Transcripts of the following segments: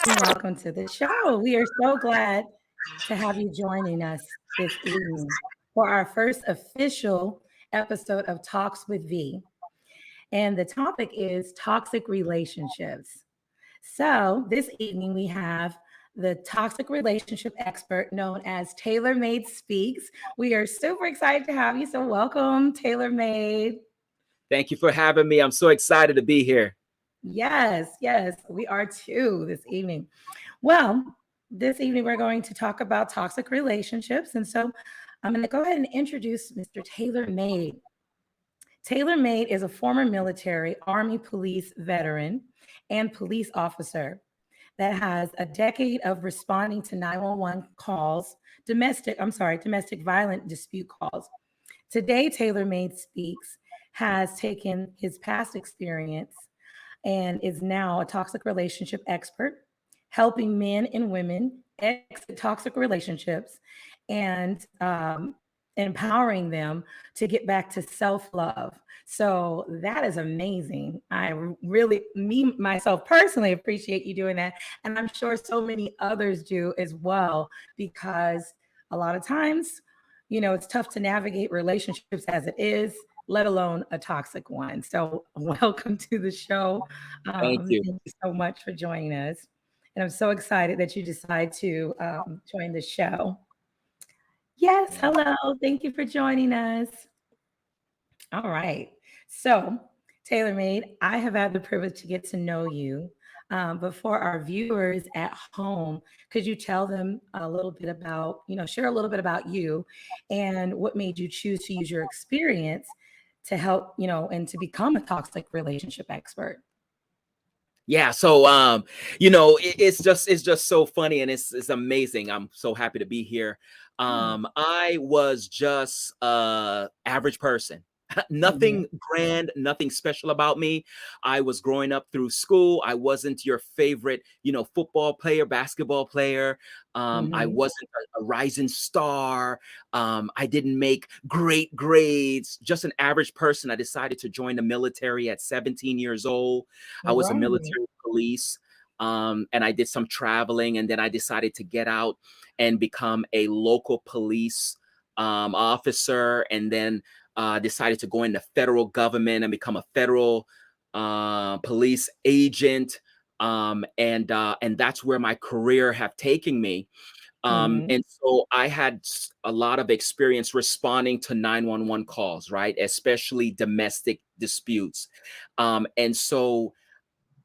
welcome to the show. We are so glad to have you joining us this evening for our first official episode of Talks with V. And the topic is toxic relationships. So, this evening we have the toxic relationship expert known as Taylor Made Speaks. We are super excited to have you. So, welcome, Taylor Made. Thank you for having me. I'm so excited to be here. Yes, we are too this evening. Well, this evening we're going to talk about toxic relationships. And so I'm going to go ahead and introduce Mr. Taylor Made. Taylor Made is a former military, Army police veteran and police officer that has a decade of responding to 911 calls, domestic violent dispute calls. Today, Taylor Made Speaks has taken his past experience and is now a toxic relationship expert, helping men and women exit toxic relationships and empowering them to get back to self love. So that is amazing. I really, me, myself personally, appreciate you doing that. And I'm sure so many others do as well, because a lot of times, it's tough to navigate relationships as it is, let alone a toxic one. So, welcome to the show. Thank you. Thank you so much for joining us. And I'm so excited that you decide to join the show. Yes, hello. Thank you for joining us. All right. So, TaylorMade, I have had the privilege to get to know you. But for our viewers at home, could you tell them a little bit about, share a little bit about you and what made you choose to use your experience to help, and to become a toxic relationship expert? Yeah, so it's just so funny and it's amazing. I'm so happy to be here. I was just average person. Mhm. Nothing grand, nothing special about me. I was growing up through school. I wasn't your favorite, football player, basketball player. I Mhm. wasn't a rising star. I didn't make great grades. Just an average person. I decided to join the military at 17 years old. I was a Right. military police. And I did some traveling, and then I decided to get out and become a local police officer, and then decided to go in the federal government and become a federal police agent. And that's where my career have taken me. Mhm. And so I had a lot of experience responding to 911 calls, right? Especially domestic disputes. And so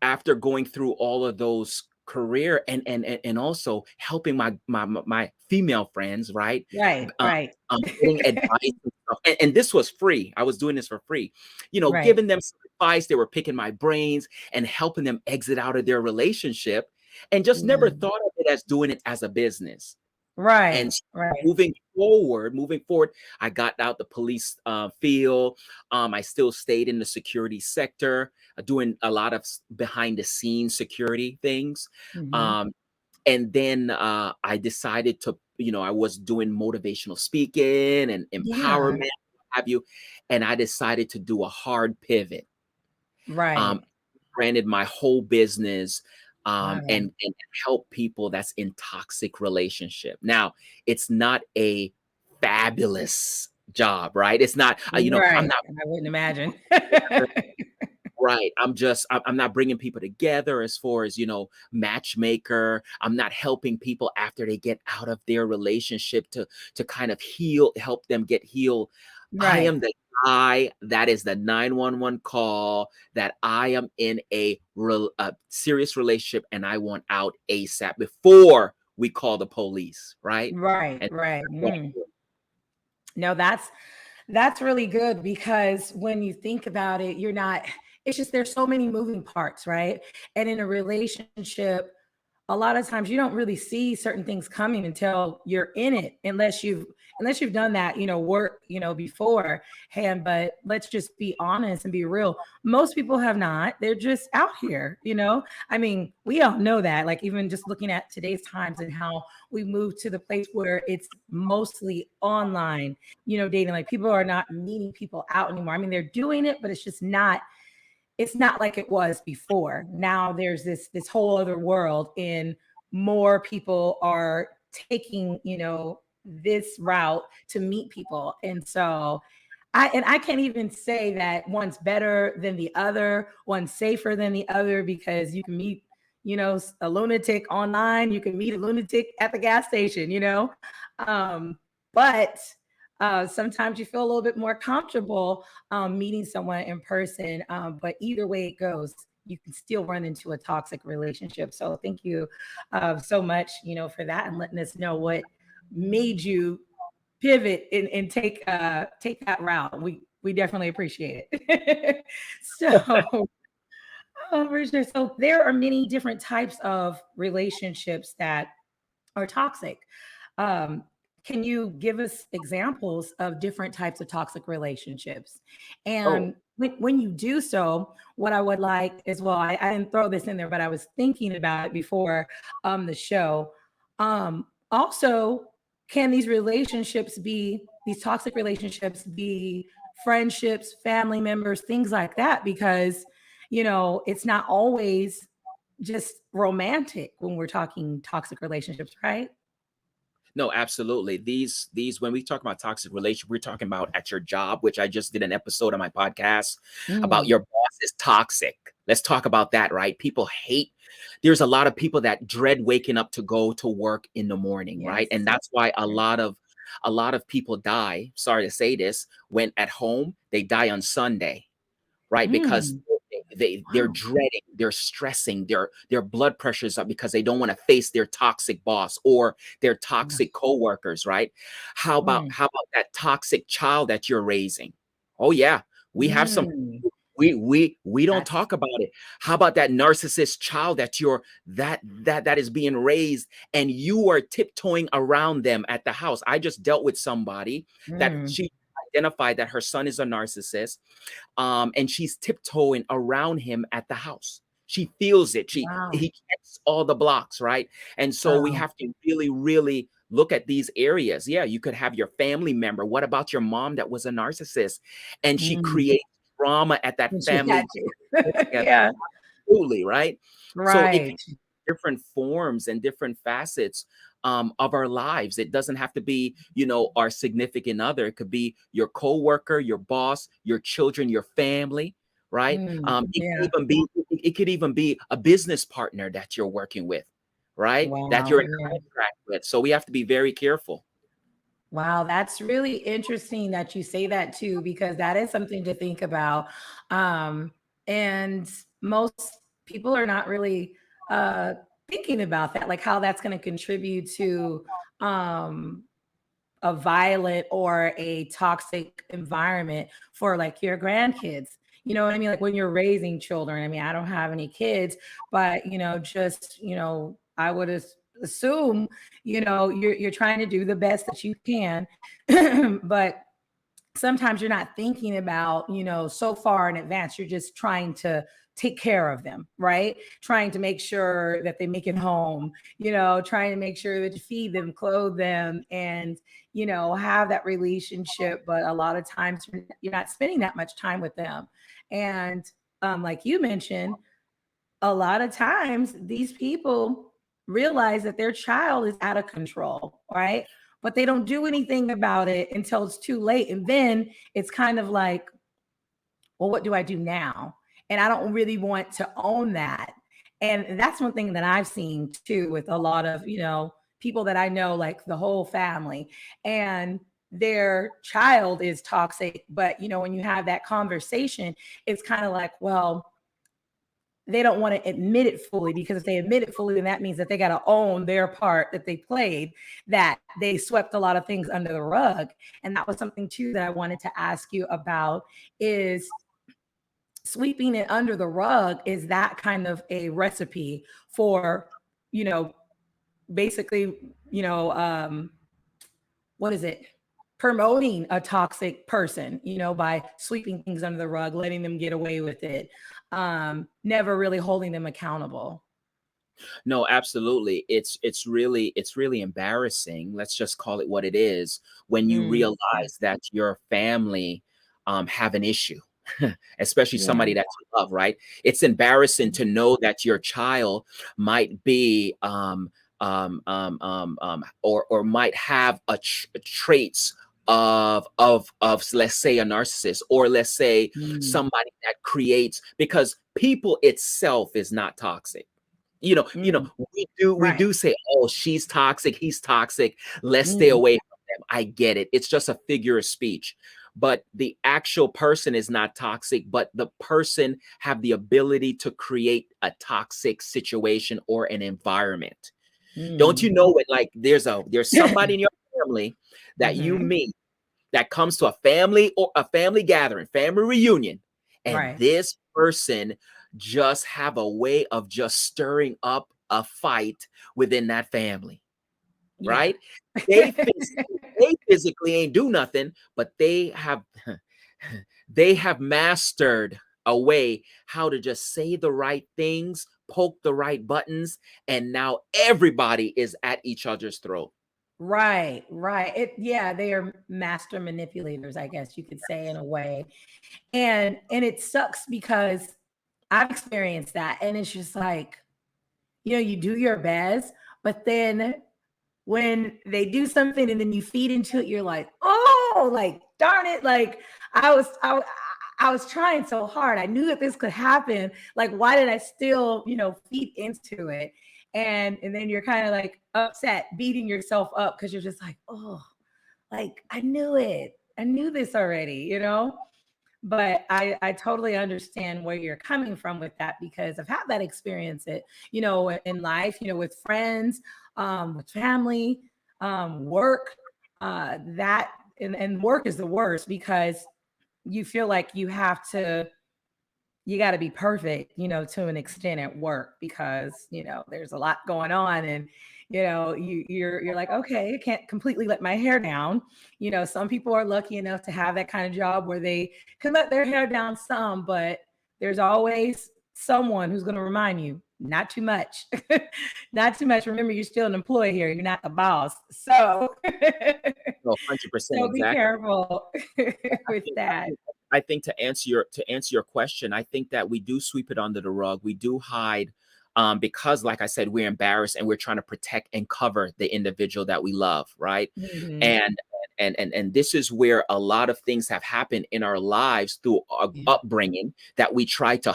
after going through all of those career and also helping my female friends, right? Right, Um, right. Getting advice and stuff. And this was free. I was doing this for free. Right. Giving them some advice. They were picking my brains and helping them exit out of their relationship, and just never Yeah. thought of it as doing it as a business. And Right, so right. moving forward, I got out the police field. I still stayed in the security sector, doing a lot of behind the scenes security things. Mhm. Um, and then I decided to, I was doing motivational speaking and Yeah. empowerment, what have you, and I decided to do a hard pivot. Um, Right. Granted my whole business, Wow. and help people that's in toxic relationship. Now, it's not a fabulous job, right? It's not, I'm Right. not I wouldn't imagine. right. I'm not bringing people together as far as, matchmaker. I'm not helping people after they get out of their relationship to kind of help them get healed. I Right. am the guy that is the 911 call that I am in a serious relationship and I want out ASAP before we call the police, right? Right, And right. that's what I Mm. do. No, that's really good, because when you think about it, you're not, it's just there's so many moving parts, right? And in a relationship, a lot of times you don't really see certain things coming until you're in it, unless you've done that, work, beforehand. But let's just be honest and be real. Most people have not. They're just out here. I mean, we all know that, like, even just looking at today's times and how we move to the place where it's mostly online, dating. Like, people are not meeting people out anymore. I mean, they're doing it, but it's just not it's not like it was before. Now there's this whole other world, and more people are taking, this route to meet people. And so I can't even say that one's better than the other, one's safer than the other, because you can meet, a lunatic online, you can meet a lunatic at the gas station. Um, but sometimes you feel a little bit more comfortable meeting someone in person. But either way it goes, you can still run into a toxic relationship. So thank you so much, for that, and letting us know what made you pivot and take that route. We definitely appreciate it. So, for sure. So there are many different types of relationships that are toxic. Um, can you give us examples of different types of toxic relationships? Oh, And when you do so, what I would like as well, I didn't throw this in there, but I was thinking about it before the show. Also, can these toxic relationships be friendships, family members, things like that? Because, it's not always just romantic when we're talking toxic relationships, right? no, absolutely. These when we talk about toxic relation, we're talking about at your job, which I just did an episode on my podcast about Mm, your boss is toxic. Let's talk about that, right? People hate. There's a lot of people that dread waking up to go to work in the morning, right? yes. And that's why a True. lot of people die. Sorry to say this, when at home they die on Sunday, right? Because Mm, they're wow. dreading, they're stressing, their blood pressures up because they don't want to face their toxic boss or their Yeah. toxic coworkers, right? Mm, How about that toxic child that you're raising? Oh yeah, we have some. mm. We don't That's talk about it. How about that narcissist child that you're that is being raised and you are tiptoeing around them at the house? I just dealt with somebody that mm, she identified that her son is a narcissist, and she's tiptoeing around him at the house. She feels it. wow. He checks all the blocks, right? And so we Wow. have to really, really look at these areas. Yeah, you could have your family member. What about your mom that was a narcissist, and she Mm. creates drama at that And she family had to. together? Yeah. Absolutely, right? So it can Right. be different forms and different facets of our lives. It doesn't have to be, our significant other. It could be your coworker, your boss, your children, your family, right? Mm, yeah. It could even be a business partner that you're working with, right? That Wow. you're in Yeah. contract with. So we have to be very careful. Wow, that's really interesting that you say that too, because that is something to think about. And most people are not really uh, thinking about that, like how that's going to contribute to um, a violent or a toxic environment for like your grandkids. You know what I mean? Like when you're raising children. I mean, I don't have any kids, but just I would assume you're trying to do the best that you can, but sometimes you're not thinking about, so far in advance. You're just trying to take care of them, right? Trying to make sure that they make it home, trying to make sure that you feed them, clothe them, and, have that relationship. But a lot of times you're not spending that much time with them. And like you mentioned, a lot of times these people realize that their child is out of control, right? But they don't do anything about it until it's too late. And then it's kind of like, well, what do I do now? And I don't really want to own that. And that's one thing that I've seen too with a lot of, people that I know, like the whole family, and their child is toxic. But, when you have that conversation, it's kind of like, well, they don't want to admit it fully, because if they admit it fully, then that means that they got to own their part that they played, that they swept a lot of things under the rug. And that was something too that I wanted to ask you about, is sweeping it under the rug. Is that kind of a recipe for, you know, basically, what is it? Promoting a toxic person, by sweeping things under the rug, letting them get away with it, never really holding them accountable. No, absolutely. It's really embarrassing. Let's just call it what it is when you Mm, yeah. realize that your family have an issue. especially Yeah. somebody that you love, right? It's embarrassing to know that your child might be or might have traits of let's say a narcissist, or let's say Mm. somebody that creates, because people itself is not toxic. Mm. We Right. do say, oh, she's toxic, he's toxic, let's stay Mm. away from them. I get it. It's just a figure of speech. But the actual person is not toxic, but the person have the ability to create a toxic situation or an environment. Don't you Mm. know it? Like there's somebody in your family that you Hmm. meet that comes to a family gathering, family reunion, and Right. this person just have a way of just stirring up a fight within that family, Yeah. right? They physically ain't do nothing, but they have they have mastered a way how to just say the right things, poke the right buttons, and now everybody is at each other's throat. Right, right. Yeah, they are master manipulators, I guess you could say in a way. And it sucks because I've experienced that and it's just like, you do your best, but then when they do something and then you feed into it, you're like, oh, like darn it, like I was I, I was trying so hard. I knew that this could happen. Like, why did I still, feed into it? And then you're kind of like upset, beating yourself up because you're just like, oh, like I knew it. I knew this already. But I totally understand where you're coming from with that because I've had that experience in life, with friends, with family, work, that and work is the worst because you feel like you got to be perfect, to an extent at work because, there's a lot going on and you're like, okay, I can't completely let my hair down. Some people are lucky enough to have that kind of job where they can let their hair down some, but there's always someone who's going to remind you, not too much. Not too much. Remember, you're still an employee here. You're not the boss. So No, 100% so be exactly. careful I with think, I that. think, I think to answer your question, I think that we do sweep it under the rug. We do hide, because, like I said, we're embarrassed and we're trying to protect and cover the individual that we love, right? Mhm. And this is where a lot of things have happened in our lives through our Yeah. upbringing that we try to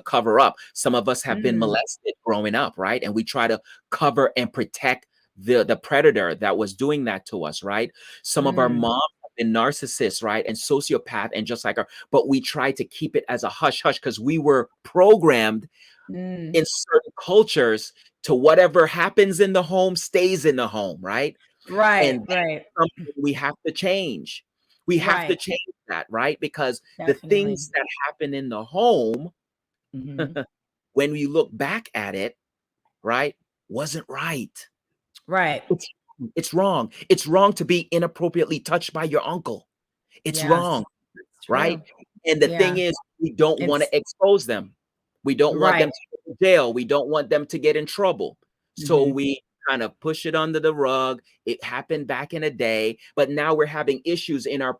cover up. Some of us have been Mm. molested growing up, right? And we try to cover and protect the predator that was doing that to us, right? Some of our Mm. moms and narcissists, right, and sociopath, and just like her, but we try to keep it as a hush hush because we were programmed Mm. in certain cultures to whatever happens in the home stays in the home, right? Right, And that's right, something we have to change. We have to right. change that, right? Because the Definitely. things that happen in the home, Mhm. when we look back at it, right, wasn't right. Right. It's it's wrong. It's wrong to be inappropriately touched by your uncle. It's Yes, wrong. it's Right? true. And the Yeah. thing is, we don't wanna It's expose them. We don't want them right. to go to jail. We don't want them to get in trouble. So Mhm. we kind of push it under the rug. It happened back in a day, but now we're having issues in our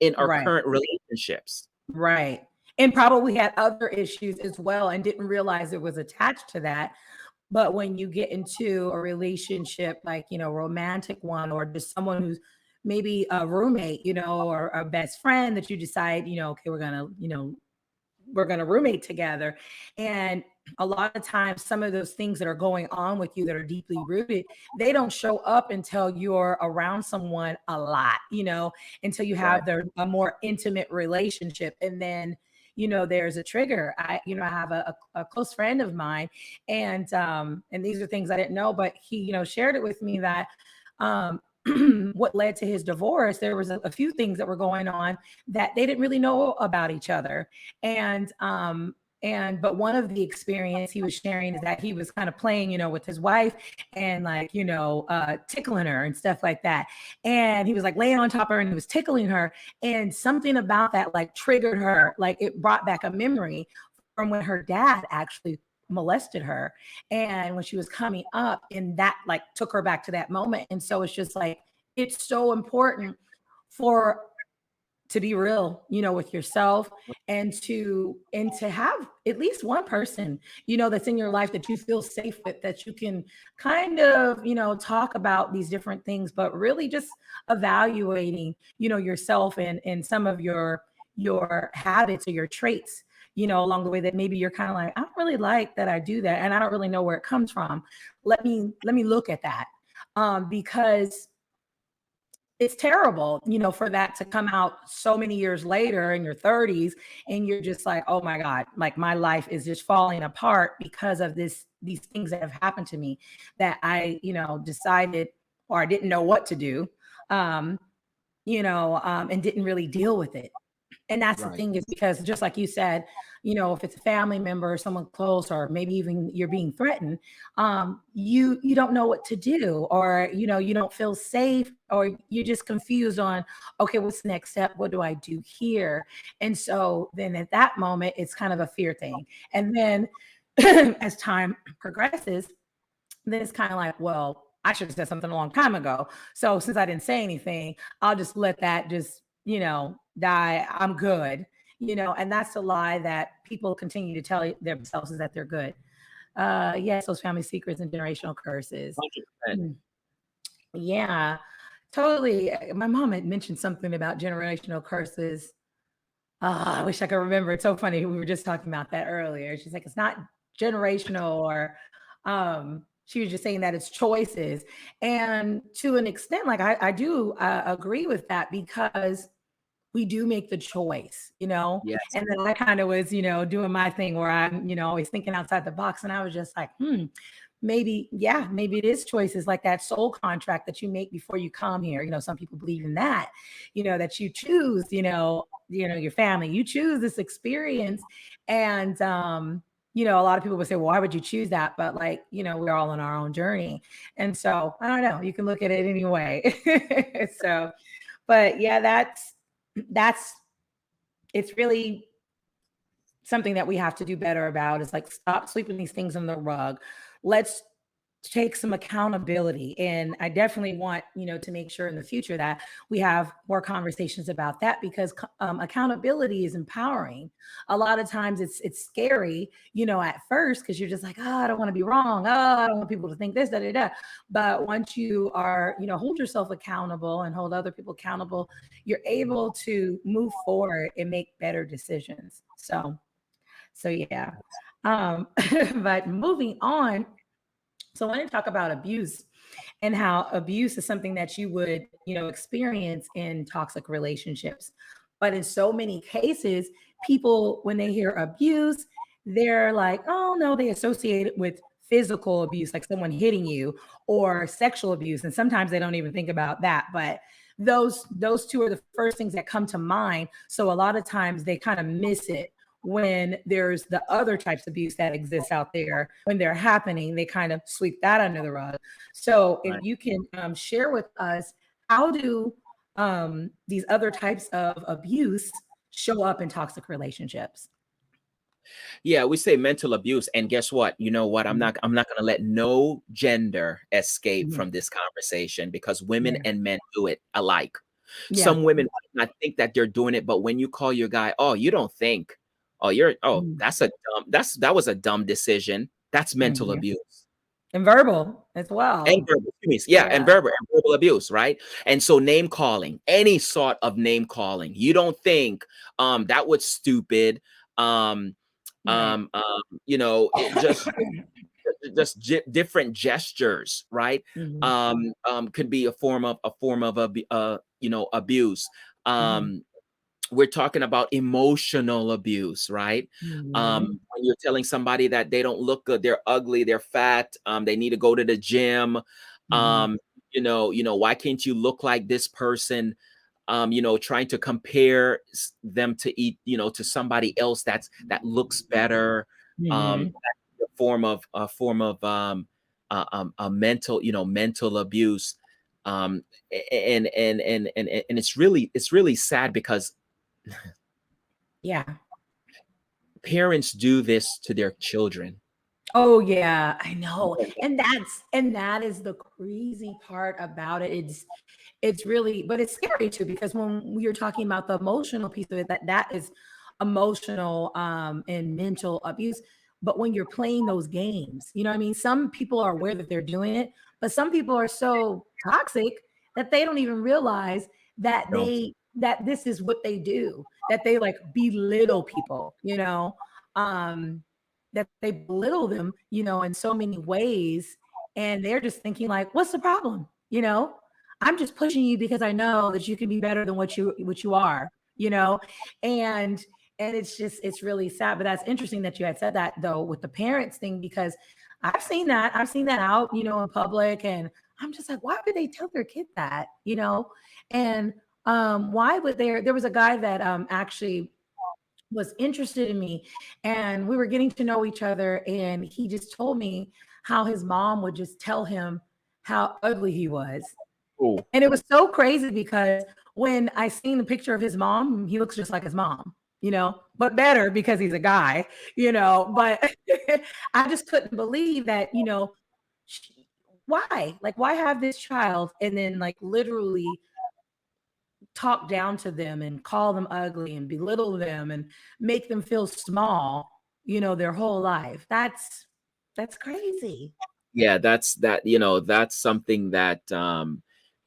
in our Right. current relationships. Right. And probably had other issues as well and didn't realize it was attached to that. But when you get into a relationship, like, romantic one, or just someone who's maybe a roommate, or a best friend that you decide, okay, we're going to roommate together. And a lot of times, some of those things that are going on with you that are deeply rooted, they don't show up until you're around someone a lot, until you Right. have a more intimate relationship. And then, there's a trigger. I have a close friend of mine, and these are things I didn't know, but he, shared it with me that, um, what led to his divorce, there was a few things that were going on that they didn't really know about each other. And but one of the experience he was sharing is that he was kind of playing, with his wife and like, tickling her and stuff like that. And he was like laying on top of her and he was tickling her. And something about that like triggered her, like it brought back a memory from when her dad actually molested her and when she was coming up, and that like took her back to that moment. And so it's just like it's so important for to be real, with yourself, and to have at least one person, that's in your life that you feel safe with, that you can kind of, talk about these different things, but really just evaluating, yourself and some of your habits or your traits, along the way, that maybe you're kind of like, I don't really like that I do that, and I don't really know where it comes from. Let me look at that, because it's terrible, for that to come out so many years later in your 30s, and you're just like, oh my God, like my life is just falling apart because of these things that have happened to me, that I, decided, or I didn't know what to do, um, and didn't really deal with it. And that's the Right. thing, is because just like you said, if it's a family member or someone close, or maybe even you're being threatened, you don't know what to do, or you don't feel safe, or you're just confused on, okay, what's the next step? What do I do here? And so then at that moment, it's kind of a fear thing. And then as time progresses, then it's kind of like, well, I should have said something a long time ago. So since I didn't say anything, I'll just let that just, die. I'm good. And that's a lie that people continue to tell themselves, is that they're good. Yes, those family secrets and generational curses. 100%. Mm, yeah, totally. My mom had mentioned something about generational curses. I wish I could remember. It's so funny. We were just talking about that earlier. She's like, it's not generational, or she was just saying that it's choices. And to an extent, like I do agree with that, because we do make the choice, Yes. and then I kind of was, doing my thing where I'm, always thinking outside the box. And I was just like, maybe, yeah, maybe it is choices, like that soul contract that you make before you come here. Some people believe in that, that you choose, your family, you choose this experience. And a lot of people would say, well, why would you choose that? But like, we're all on our own journey. And so I don't know, you can look at it anyway. So, but yeah, that's it's really something that we have to do better about, is like, stop sweeping these things on the rug. Let's take some accountability. And I definitely want, to make sure in the future that we have more conversations about that, because accountability is empowering. A lot of times it's scary, at first, because you're just like, oh, I don't want to be wrong. Oh, I don't want people to think this, da, da, da. But once you are, hold yourself accountable and hold other people accountable, you're able to move forward and make better decisions. So yeah. But moving on, so I want to talk about abuse, and how abuse is something that you would, experience in toxic relationships. But in so many cases, people, when they hear abuse, they're like, oh no, they associate it with physical abuse, like someone hitting you, or sexual abuse. And sometimes they don't even think about that. But those two are the first things that come to mind. So a lot of times they kind of miss it when there's the other types of abuse that exists out there. When they're happening, they kind of sweep that under the rug. So if Right. you can share with us, how do these other types of abuse show up in toxic relationships? Yeah, we say mental abuse, and guess what? You know what? I'm Mhm. not I'm not going to let no gender escape Mhm. from this conversation, because women Yeah. and men do it alike. Yeah. Some women might not think that they're doing it, but when you call your guy, "Oh, you don't think. Mhm. That was a dumb decision." That's mental Mhm. abuse. And verbal as And well. verbal, excuse me, yeah, Yeah. and verbal abuse, right? And so name calling, any sort of name calling. You don't think that was stupid. Um Right. it different gestures, right? Mhm. Could be a form of abuse. Mhm. Um we're talking about emotional abuse, right? Mhm. When you're telling somebody that they don't look good, they're ugly, they're fat, they need to go to the gym. Mhm. Um, why can't you look like this person? Trying to compare them to to somebody else that looks better. Mhm. That's a mental abuse. Um, and it's really sad, because Yeah. parents do this to their children. Oh yeah, I know. And that is the crazy part about it. it's really, but it's scary too, because when we are talking about the emotional piece of it, that is emotional and mental abuse. But when you're playing those games, you know what I mean? Some people are aware that they're doing it, but some people are so toxic that they don't even realize that No. that this is what they do, that they like belittle people, that they belittle them, in so many ways. And they're just thinking like, what's the problem? I'm just pushing you because I know that you can be better than what you are, and it's really sad. But that's interesting that you had said that though with the parents thing, because I've seen that out, in public, and I'm just like, why would they tell their kid that, and why would there was a guy that actually was interested in me, and we were getting to know each other, and he just told me how his mom would just tell him how ugly he was. Oh, And it was so crazy because when I seen the picture of his mom, he looks just like his mom, but better because he's a guy, but I just couldn't believe that, sh- why? Like, why have this child and then like literally talk down to them and call them ugly and belittle them and make them feel small, their whole life. That's crazy. yeah, that's something that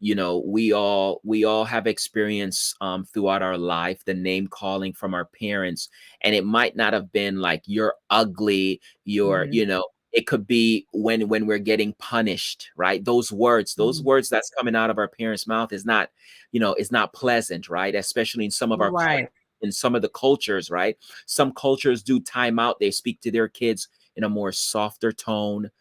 we all have experienced throughout our life, the name calling from our parents. And it might not have been like you're ugly, Mhm. it could be when we're getting punished, right? Those words that's coming out of our parents' mouth is not pleasant, right? Especially Right. in some of the cultures, right? Some cultures do time out, they speak to their kids in a more softer tone,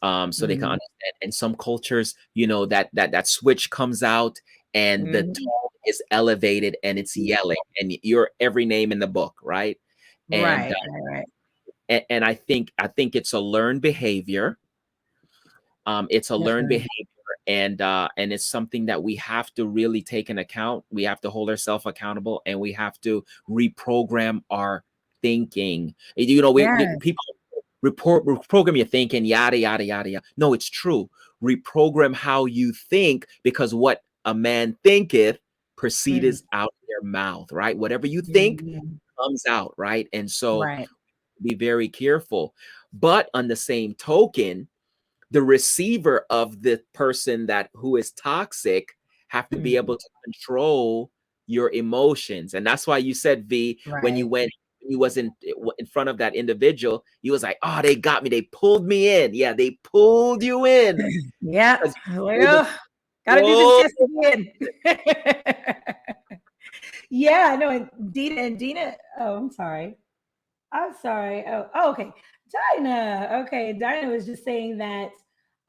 so they can Mhm. understand. And some cultures, that switch comes out and the Mhm. tone is elevated and it's yelling and you're every name in the book, right? And Right, right, right. and I think it's a learned behavior. It's a learned Definitely. behavior, and it's something that we have to really take into account. We have to hold ourselves accountable, and we have to reprogram our thinking. Yes. People reprogram your thinking, yada yada yada yada. No, it's true. Reprogram how you think, because what a man thinketh Mm. proceedeth out of their mouth, right? Whatever you think Mhm. comes out, right? And so Right. be very careful. But on the same token, the receiver of the person that who is toxic have to be Mhm. able to control your emotions. And that's why you said, V, when you Right. went you was in front of that individual, you was like, oh, they got me, they pulled me in. Yeah, they pulled you in Yeah. because you were able Well, to gotta do this control. test again. Yeah, no, and Dina, oh, I'm sorry. I'm sorry. Oh, okay. Dinah. Okay. Dinah was just saying that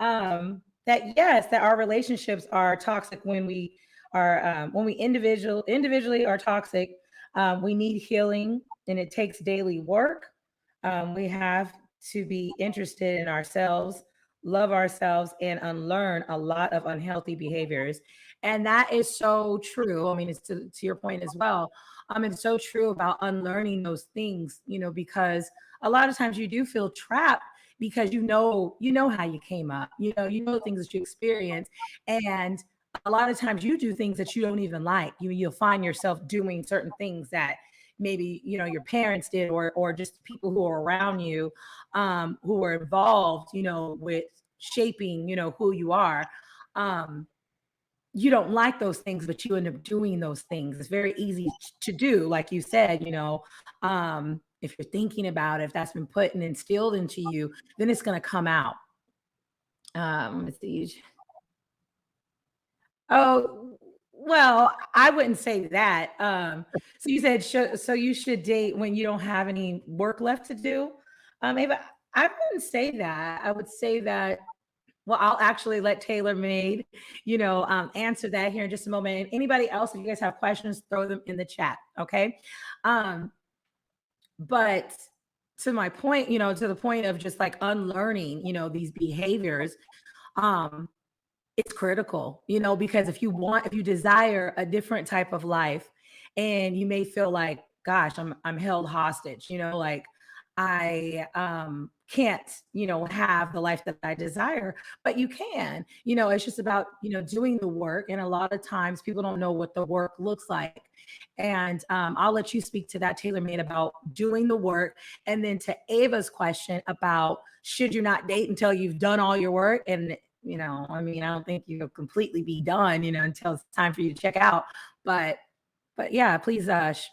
yes, that our relationships are toxic when we individually are toxic. We need healing, and it takes daily work. We have to be interested in ourselves, love ourselves, and unlearn a lot of unhealthy behaviors. And that is so true. I mean, it's to your point as well. It's so true about unlearning those things, because a lot of times you do feel trapped because you know how you came up, you know things that you experience, and a lot of times you do things that you don't even like. You'll find yourself doing certain things that maybe your parents did, or just people who are around you, who are involved, with shaping, who you are. Um, you don't like those things, but you end up doing those things. It's very easy to do, like you said, if you're thinking about it, if that's been put and instilled into you, then it's going to come out. Let's see. Oh, well, I wouldn't say that. So you said, so you should date when you don't have any work left to do. Maybe I wouldn't say that. I would say that, well, I'll actually let Taylor Made, answer that here in just a moment. And anybody else, if you guys have questions, throw them in the chat. Okay. Um, but to my point, to the point of just like unlearning, these behaviors, um, it's critical, because if you desire a different type of life, and you may feel like, gosh, I'm held hostage, like I can't, have the life that I desire, but you can, it's just about, doing the work. And a lot of times people don't know what the work looks like. And I'll let you speak to that, Taylor made, about doing the work. And then to Ava's question about should you not date until you've done all your work? And, I don't think you'll completely be done, until it's time for you to check out. But yeah, please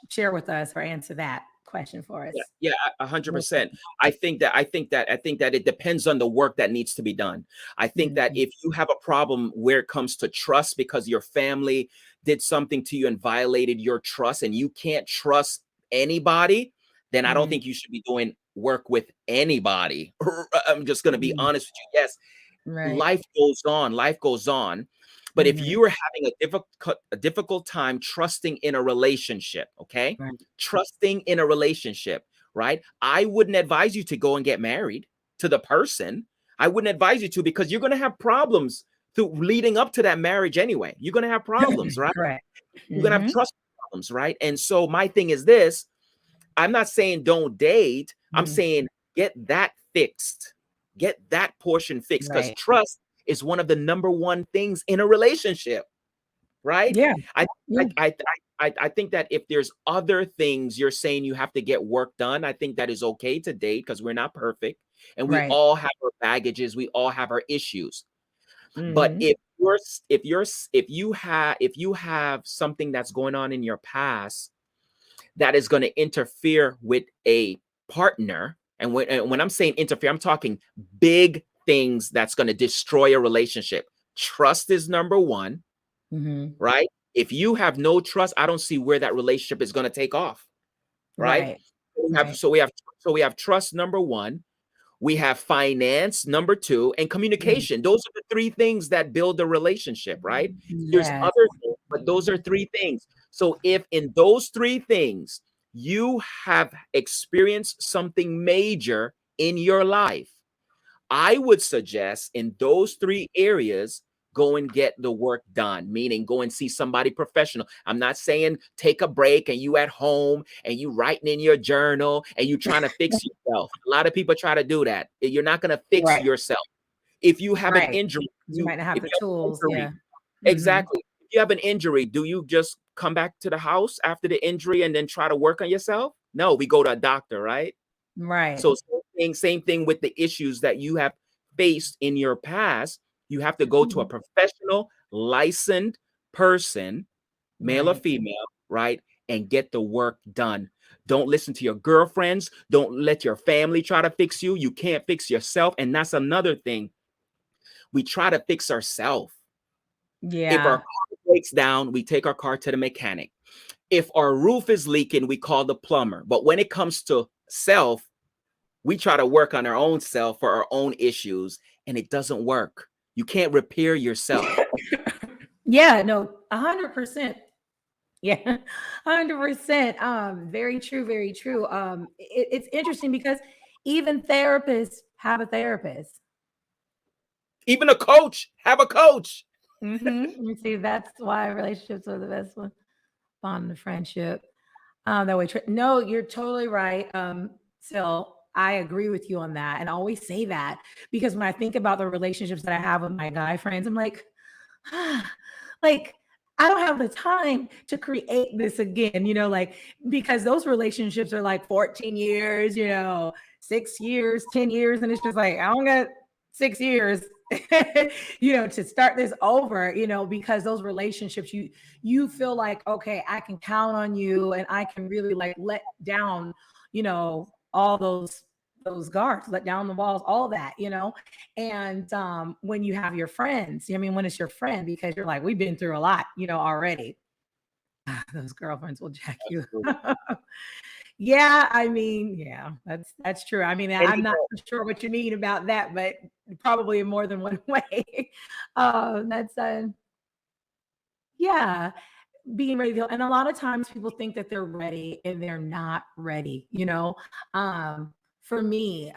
share with us or answer that question for us. Yeah, 100%. I think that it depends on the work that needs to be done. I think that Mhm. if you have a problem where it comes to trust because your family did something to you and violated your trust and you can't trust anybody, then I don't Mhm. think you should be doing work with anybody. I'm just going to be Mhm. honest with you. Yes, Right. life goes on. But if Mhm. you are having a difficult time trusting in a relationship, okay? Right. Trusting in a relationship, right? I wouldn't advise you to go and get married to the person. I wouldn't advise you to, because you're going to have problems through leading up to that marriage anyway. You're going to have problems, right? Correct. You're going to have Mhm. trust problems, right? And so my thing is this, I'm not saying don't date. I'm Mhm. saying get that fixed. Get that portion fixed, because Right. trust is one of the number one things in a relationship, right? Yeah. I Yeah. I think that if there's other things you're saying you have to get work done, I think that is okay to date, because we're not perfect and we Right. all have our baggages, we all have our issues. But Mhm. if you have something that's going on in your past that is going to interfere with a partner. And when I'm saying interfere, I'm talking big things that's going to destroy a relationship. Trust is number one, Mhm. right? If you have no trust, I don't see where that relationship is going to take off, right? Right. So we have Right. so we have so we have trust number one, we have finance number two, and Mhm. communication. Those are the three things that build a relationship, right? There's Yes. other things, but those are three things. So if in those three things you have experienced something major in your life, I would suggest in those three areas, go and get the work done, meaning go and see somebody professional. I'm not saying take a break and you at home and you writing in your journal and you trying to fix yourself. A lot of people try to do that. You're not going to fix Right. yourself. If you have an Right. injury, You might not have if the you have an tools. injury, Yeah. Mhm. exactly. If you have an injury, do you just come back to the house after the injury and then try to work on yourself? No, we go to a doctor, right? Right. So same thing with the issues that you have faced in your past. You have to go to a Mhm. professional, licensed person, male or Right. female, right? And get the work done. Don't listen to your girlfriends. Don't let your family try to fix you. You can't fix yourself. And that's another thing. We try to fix ourselves. If our Yeah. car breaks down, we take our car to the mechanic. If our roof is leaking, we call the plumber. But when it comes to self, we try to work on our own self for our own issues, and it doesn't work. You can't repair yourself. Yeah. No. 100%. Yeah. 100%. Very true. Very true. It's interesting because even therapists have a therapist. Even a coach, have a coach. You see, that's why relationships are the best one. Bond and friendship. That way. No, you're totally right. So I agree with you on that, and I always say that because when I think about the relationships that I have with my guy friends, I'm like, like I don't have the time to create this again, like because those relationships are like 14 years, 6 years, 10 years, and it's just like I don't got 6 years, to start this over, because those relationships you feel like okay, I can count on you and I can really like let down, all those guards, let down the walls, all that, and when you have your friends, I mean, when it's your friend, because you're like, we've been through a lot, already. Those girlfriends will jack you. Absolutely. Yeah, I mean, yeah, that's true. I mean, And I'm not sure what you mean about that, but probably in more than one way. That's yeah, being ready to, and a lot of times people think that they're ready and they're not ready, for me,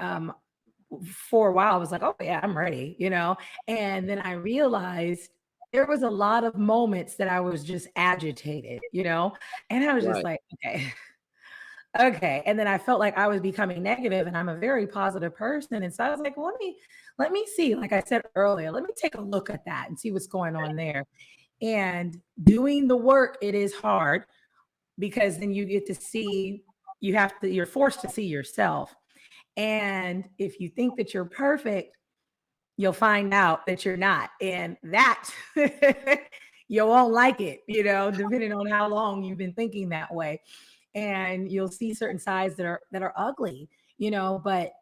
for a while I was like, oh yeah, I'm ready, and then I realized there was a lot of moments that I was just agitated, and I was just right. like, okay, Okay. And then I felt like I was becoming negative, and I'm a very positive person. And so I was like, well, let me see. Like I said earlier, let me take a look at that and see what's going on there. And doing the work, it is hard because then you get to see, you're forced to see yourself. And if you think that you're perfect, you'll find out that you're not. And that you won't like it, depending on how long you've been thinking that way. And you'll see certain sides that are ugly, but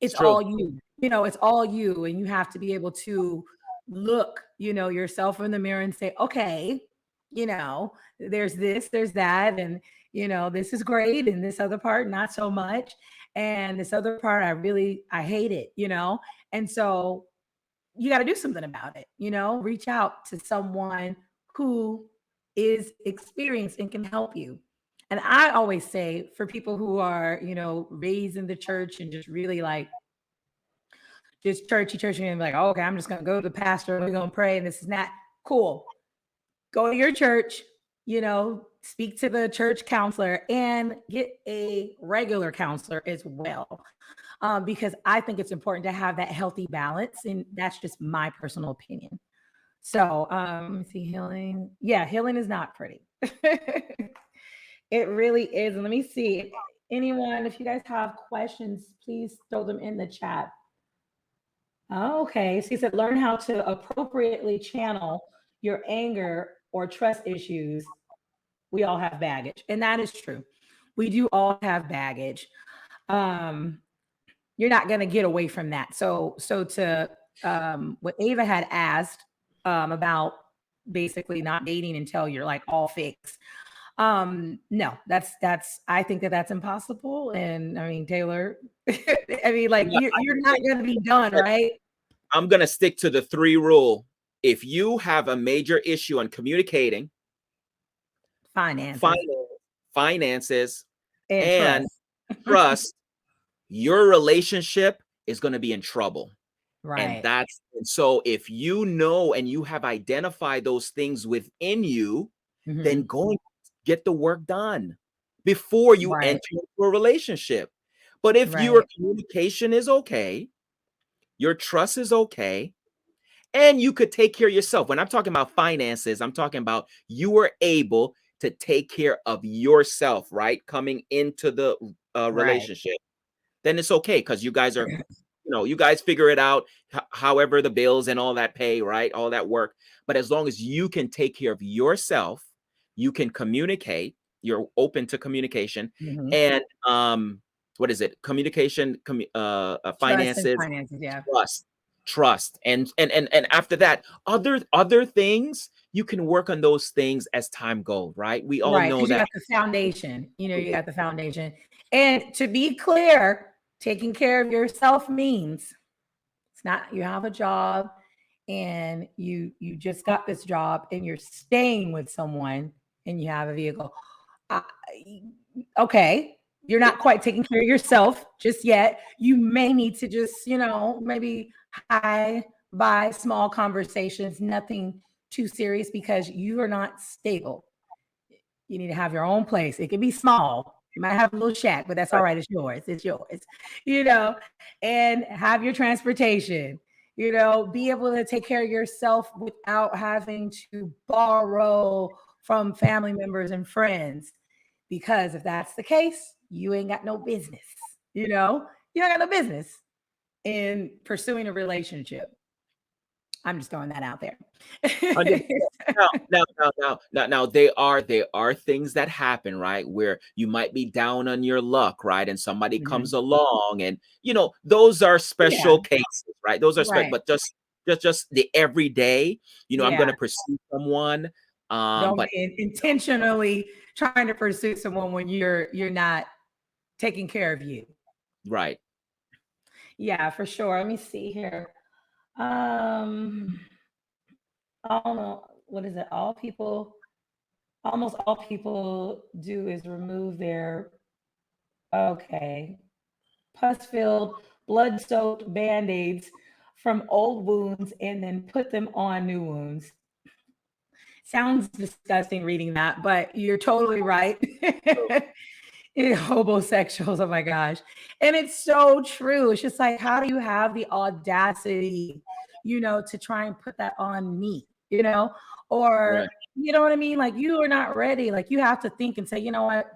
It's it's true. all you. It's all you. And you have to be able to look, yourself in the mirror and say, okay, there's this, there's that, and this is great, and this other part not so much, and this other part I hate it, and so you got to do something about it, reach out to someone who is experienced and can help you. And I always say, for people who are, raised in the church and just really like just churchy, and like, oh, okay, I'm just going to go to the pastor, we're going to pray, and this is not cool. Go to your church, speak to the church counselor and get a regular counselor as well. Because I think it's important to have that healthy balance. And that's just my personal opinion. So, let me see, healing. Yeah, healing is not pretty. It really is. And let me see. Anyone, if you guys have questions, please throw them in the chat. Okay. So he said, learn how to appropriately channel your anger or trust issues. We all have baggage. And that is true. We do all have baggage. Um, you're not going to get away from that. So to what Ava had asked about basically not dating until you're like all fixed. No, that's I think that's impossible. And I mean, Taylor, I mean, like you're not going to be done, right? I'm going to stick to the 3 rule. If you have a major issue on communicating, Finances finances, and and trust. trust, your relationship is going to be in trouble. And Right. so if you know and you have identified those things within you, then Mhm. go and get the work done before you Right. enter into a relationship. But if your Right. communication is okay, your trust is okay, and you could take care of yourself. When I'm talking about finances, I'm talking about you are able to take care of yourself, right? Coming into the Right. relationship, then it's okay because you guys are, you guys figure it out, however the bills and all that pay, right? All that work. But as long as you can take care of yourself, you can communicate, you're open to communication, Mhm. and what is it? Communication, Trust and finances, finances. Yeah. trust, and after that, other things, you can work on those things as time goes, right? We all Right, know because you that. got the foundation, you got the foundation. And to be clear, taking care of yourself means it's not you have a job and you just got this job and you're staying with someone and you have a vehicle. Uh, okay, you're not quite taking care of yourself just yet. You may need to just, maybe hi, bye, small conversations, nothing too serious because you are not stable. You need to have your own place. It can be small. You might have a little shack, but that's all right. It's yours. It's yours. You know, and have your transportation. Be able to take care of yourself without having to borrow from family members and friends. Because if that's the case, you ain't got no business. You don't got no business in pursuing a relationship. I'm just throwing that out there. 100%. Now, there are things that happen, right? Where you might be down on your luck, right? And somebody comes Mhm. along, and those are Yeah, special cases, right? Those are special, right. but just the everyday, I'm going Yeah. to pursue someone, Don't but be intentionally trying to pursue someone when you're not taking care of you. right. Yeah, for sure. Let me see here. Um, I don't know. What is it? Almost all people do is remove their okay, pus-filled, blood-soaked band-aids from old wounds and then put them on new wounds. Sounds disgusting reading that, but you're totally right. Homosexuals, oh my gosh. And it's so true. It's just like, how do you have the audacity, to try and put that on me, or, Right. you know what I mean? Like, you are not ready. Like, you have to think and say, you know what?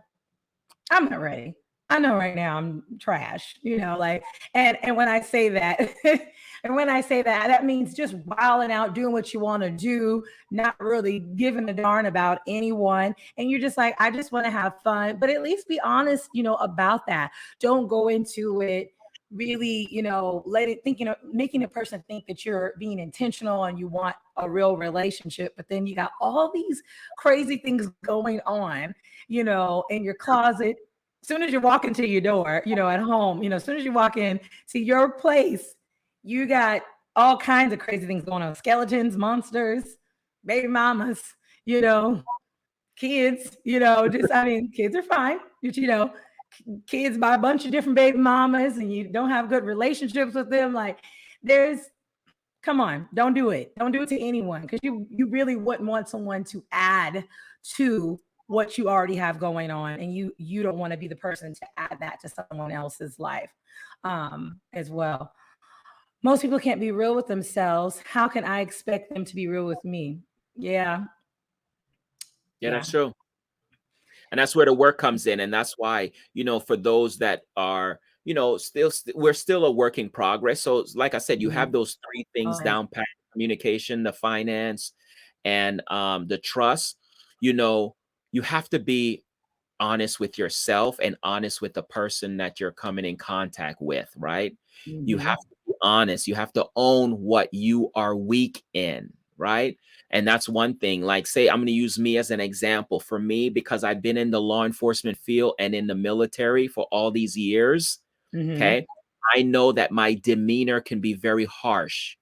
I'm not ready. I know right now I'm trash, like, and when I say that, and when I say that, that means just wilding out, doing what you want to do, not really giving a darn about anyone. And you're just like, I just want to have fun, but at least be honest, about that. Don't go into it really, let it think, making a person think that you're being intentional and you want a real relationship, but then you got all these crazy things going on, in your closet. As soon as you walk into your door, at home, as soon as you walk in to your place, you got all kinds of crazy things going on. Skeletons, monsters, baby mamas, kids, just, I mean, kids are fine, but, kids by a bunch of different baby mamas and you don't have good relationships with them. Like, there's, come on, don't do it. Don't do it to anyone, because you really wouldn't want someone to add to what you already have going on, and you don't want to be the person to add that to someone else's life, as well. Most people can't be real with themselves. How can I expect them to be real with me? Yeah, Yeah, yeah. that's true. And that's where the work comes in. And that's why, for those that are, we're still a work in progress. So like I said, you have Mhm. those three Oh, things yeah. down pat: communication, the finance, and the trust. You know, you have to be honest with yourself and honest with the person that you're coming in contact with, right? You have Mhm. to be honest. You have to own what you are weak in, right? And that's one thing. Like, say, I'm going to use me as an example. For me, because I've been in the law enforcement field and in the military for all these years, Mhm. okay? I know that my demeanor can be very harsh,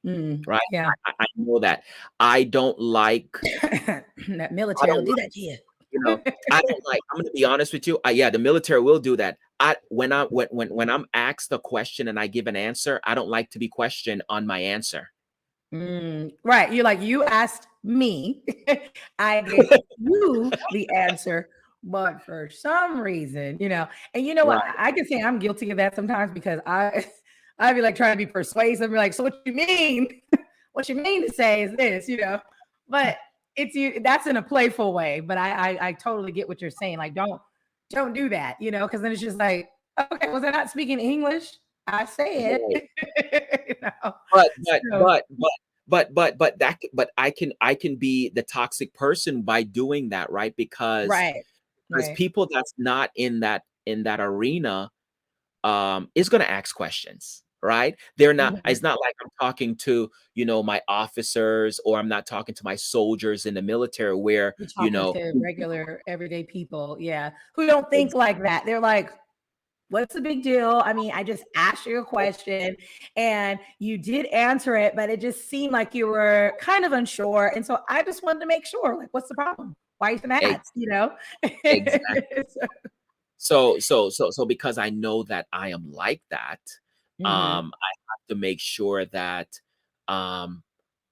Mm. right? Yeah. I know that. I don't like, That I military will don't do that to you. You know, I don't like, I'm gonna be honest with you. Yeah, the military will do that. When I'm asked a question and I give an answer, I don't like to be questioned on my answer. Right. You're like, you asked me, I gave you the answer, but for some reason, and you know what? Right. I can say I'm guilty of that sometimes, because I'd be like trying to be persuasive, be like, so what you mean? What you mean to say is this, but it's you, that's in a playful way. But I totally get what you're saying. Like, don't do that, because then it's just like, okay, was I not speaking English? I said, Right. you know. But So I can be the toxic person by doing that, right? Because right, because right. people that's not in that arena is going to ask questions, right? They're not, Mhm. it's not like I'm talking to, my officers, or I'm not talking to my soldiers in the military where, You're talking to regular, everyday people, yeah, who don't think ex- like that. They're like, "What's the big deal? I mean, I just asked you a question and you did answer it, but it just seemed like you were kind of unsure. And so I just wanted to make sure, like, what's the problem? Why are you so mad?" ex- exactly. So, So because I know that I am like that, mhm. I have to make sure that um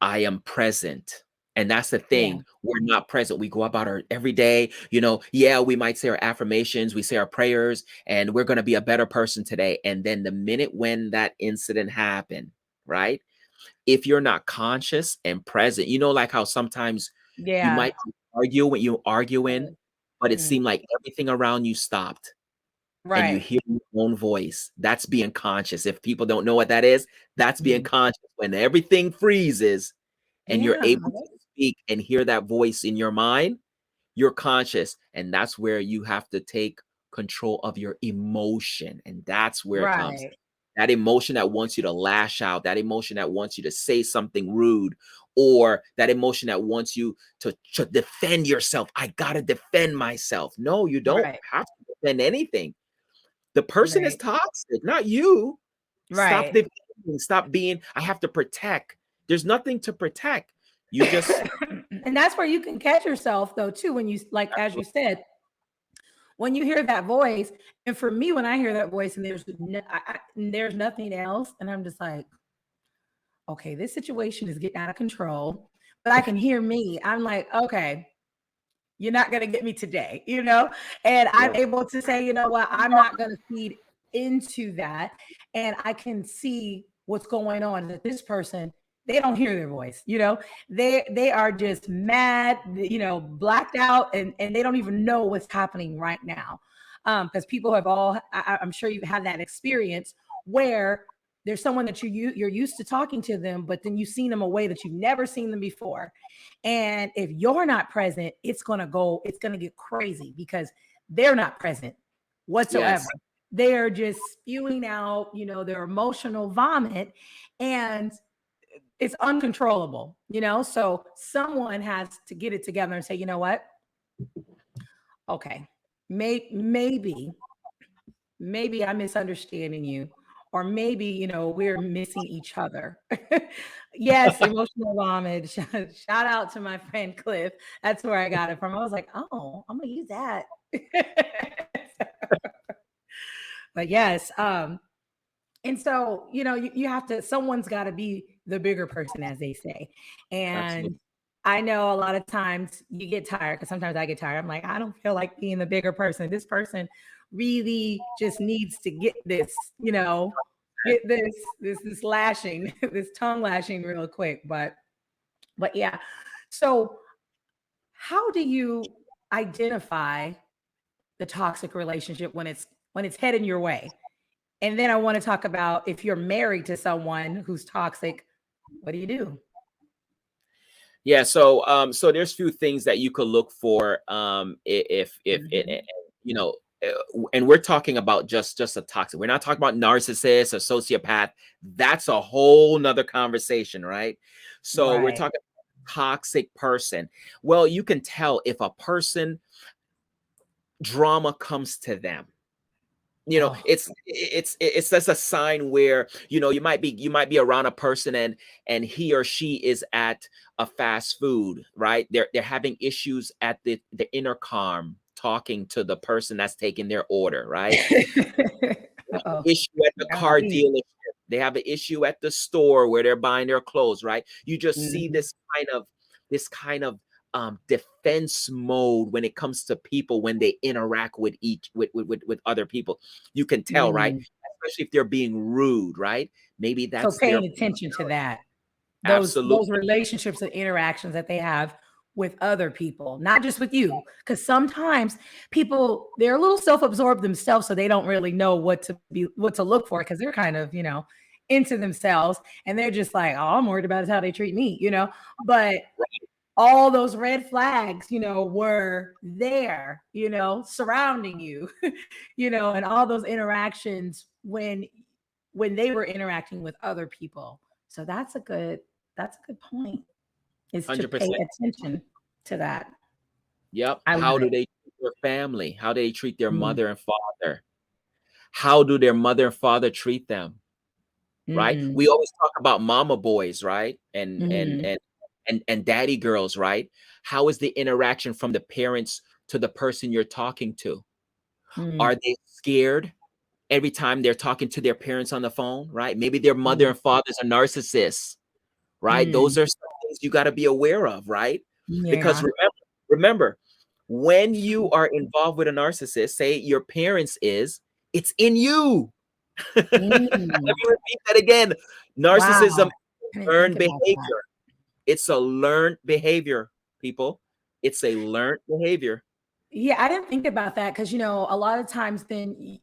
I am present. And that's the Yeah, thing. We're not present. We go about our every day, yeah, we might say our affirmations, we say our prayers, and we're going to be a better person today. And then the minute when that incident happened, right? If you're not conscious and present, like how sometimes you yeah, might argue when you're arguing, mhm, but it mhm. seemed like everything around you stopped and you Right. hear your own voice. That's being conscious. If people don't know what that is, that's being Mhm. conscious. When everything freezes and you're Yeah, able to speak and hear that voice in your mind, you're conscious. And that's where you have to take control of your emotion. And that's where it comes. right, That emotion that wants you to lash out, that emotion that wants you to say something rude, or that emotion that wants you to defend yourself. I got to defend myself. No, you don't right, have to defend anything. The person is right, toxic, not you. Stop right. defending, stop being, I have to protect. There's nothing to protect. You just And that's where you can catch yourself though too, when you, like, as you said, when you hear that voice. And for me, when I hear that voice and there's nothing else, and I'm just like, okay, this situation is getting out of control, but I can hear me. I'm like, okay, you're not going to get me today, you know? And I'm able to say, you know what, I'm not going to feed into that. And I can see what's going on, that this person, they don't hear their voice, you know, they are just mad, you know, blacked out, and they don't even know what's happening right now. Because people have all, I'm sure you've had that experience where there's someone that you're used to talking to them, but then you've seen them a way that you've never seen them before. And if you're not present, it's gonna get crazy because they're not present whatsoever. Yes. They are just spewing out, you know, their emotional vomit, and it's uncontrollable, you know. So someone has to get it together and say, you know what? Okay, maybe I'm misunderstanding you, or maybe, you know, we're missing each other. Yes, emotional vomit. Shout out to my friend Cliff. That's where I got it from. I was like, oh, I'm gonna use that. But yes, and so, you know, you have to, someone's got to be the bigger person, as they say. Absolutely. And I know a lot of times you get tired, because sometimes I get tired. I'm like, I don't feel like being the bigger person. This person really just needs to get this, you know, get this lashing, this tongue lashing real quick. But yeah. So how do you identify the toxic relationship when it's heading your way? And then I want to talk about, if you're married to someone who's toxic, what do you do? Yeah, so so there's few things that you could look for, if it, Mhm. you know, and we're talking about just a toxic. We're not talking about narcissist or sociopath. That's a whole nother conversation, right? So we're Right. talking toxic person. Well, you can tell if a person, drama comes to them. You know, Oh. it's that's a sign where, you know, you might be around a person, and he or she is at a fast food, right? They're having issues at the intercom talking to the person that's taking their order, right? Uh-oh. Issue at the Got my car feet. dealership. They have an issue at the store where they're buying their clothes, right? You just see Mhm. this kind of defense mode when it comes to people, when they interact with other people. You can tell, right? Mm. Especially if they're being rude, right? Maybe So that's their paying attention to that, those absolute. relationships and interactions that they have with other people, not just with you. Because sometimes people, they're a little self-absorbed themselves, so they don't really know what to look for, because they're kind of, you know, into themselves, and they're just like, oh, I'm worried about is how they treat me, you know. But all those red flags, you know, were there, you know, surrounding you, you know, and all those interactions when they were interacting with other people. So that's a good point, is to pay 100%. attention to that. Yep. I love How do it. they treat their family? How do they treat their Mm, mother and father? How do their mother and father treat them? Right? mm, We always talk about mama boys, right? mhm, And daddy girls, right? How is the interaction from the parents to the person you're talking to? mm, Are they scared every time they're talking to their parents on the phone, right? Maybe their mother mm, and fathers are narcissists, right? Those mm. are some things you got to be aware of, right? Because Yeah. remember, when you are involved with a narcissist, say your parents is, it's in you. Let Mm. me repeat that again. Narcissism, Wow. I didn't think learned about that. behavior. It's a learned behavior, people. It's a learned behavior. Yeah, I didn't think about that, because, you know, a lot of times then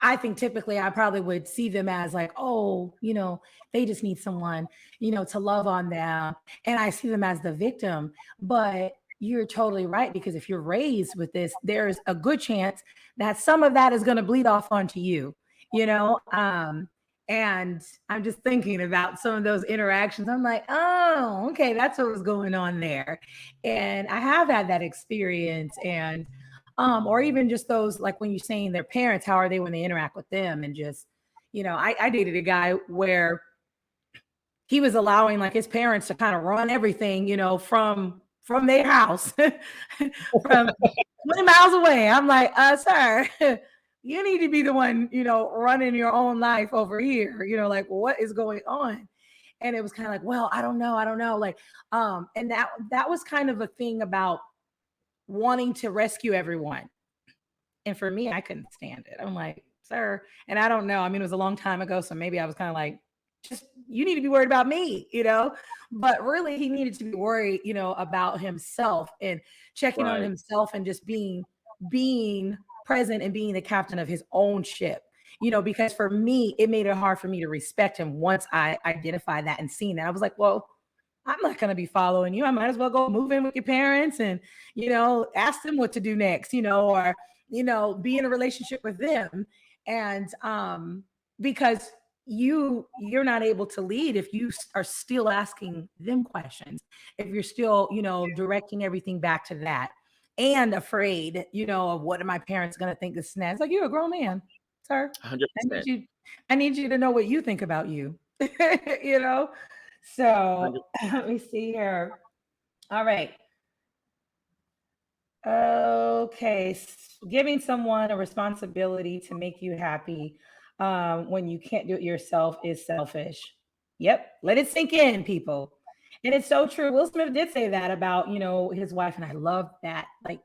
I think typically I probably would see them as like, oh, you know, they just need someone, you know, to love on them. And I see them as the victim. But you're totally right, because if you're raised with this, there's a good chance that some of that is going to bleed off onto you, you know? And I'm just thinking about some of those interactions. I'm like, oh, okay, that's what was going on there. And I have had that experience. And or even just those, like when you're saying their parents, how are they when they interact with them? And just, you know, I dated a guy where he was allowing like his parents to kind of run everything, you know, from their house, from 20 miles away. I'm like, sir, you need to be the one, you know, running your own life over here. You know, like, what is going on? And it was kind of like, well, I don't know, like, and that was kind of a thing about wanting to rescue everyone. And for me, I couldn't stand it. I'm like, sir, and I don't know. I mean, it was a long time ago, so maybe I was kind of like, just you need to be worried about me, But really, he needed to be worried, about himself and checking on Right. himself and just being present and being the captain of his own ship. Because for me, it made it hard for me to respect him once I identified that and seen that. I was like, well, I'm not going to be following you. I might as well go move in with your parents and, ask them what to do next, or, be in a relationship with them. And because you're not able to lead if you are still asking them questions, if you're still, directing everything back to that and afraid, of what are my parents going to think this snaz. Like, you're a grown man, sir. 100%. I need you to know what you think about you, you know? So 100. let me see here. All right. Okay. Giving someone a responsibility to make you happy when you can't do it yourself is selfish. Yep. Let it sink in, people. And it's so true. Will Smith did say that about, his wife. And I love that, like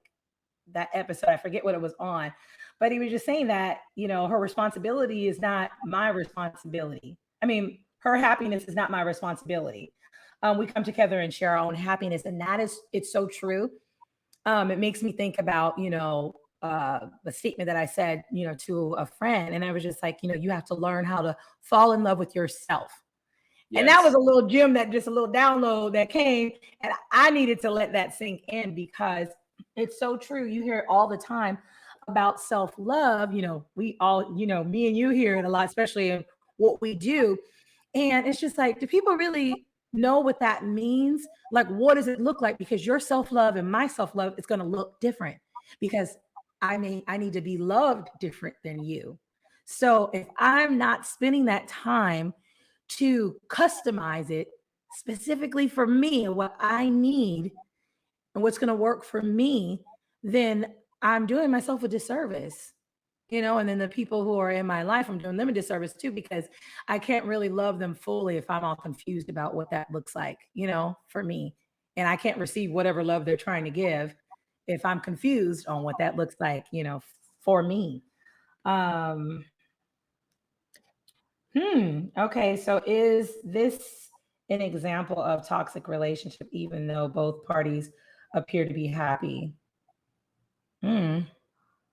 that episode. I forget what it was on, but he was just saying that, her responsibility is not my responsibility. I mean, her happiness is not my responsibility. We come together and share our own happiness. And it's so true. It makes me think about, a statement that I said, to a friend. And I was just like, you have to learn how to fall in love with yourself. And that was Yes. a little gem, that just a little download that came. And I needed to let that sink in because it's so true. You hear it all the time about self-love. We all, me and you hear it a lot, especially in what we do. And it's just like, do people really know what that means? Like, what does it look like? Because your self-love and my self-love is going to look different because I need to be loved different than you. So if I'm not spending that time to customize it specifically for me and what I need and what's going to work for me, then I'm doing myself a disservice. And then the people who are in my life, I'm doing them a disservice too, because I can't really love them fully if I'm all confused about what that looks like, for me. And I can't receive whatever love they're trying to give if I'm confused on what that looks like, for me. Um, Okay, so is this an example of toxic relationship, even though both parties appear to be happy? Hmm.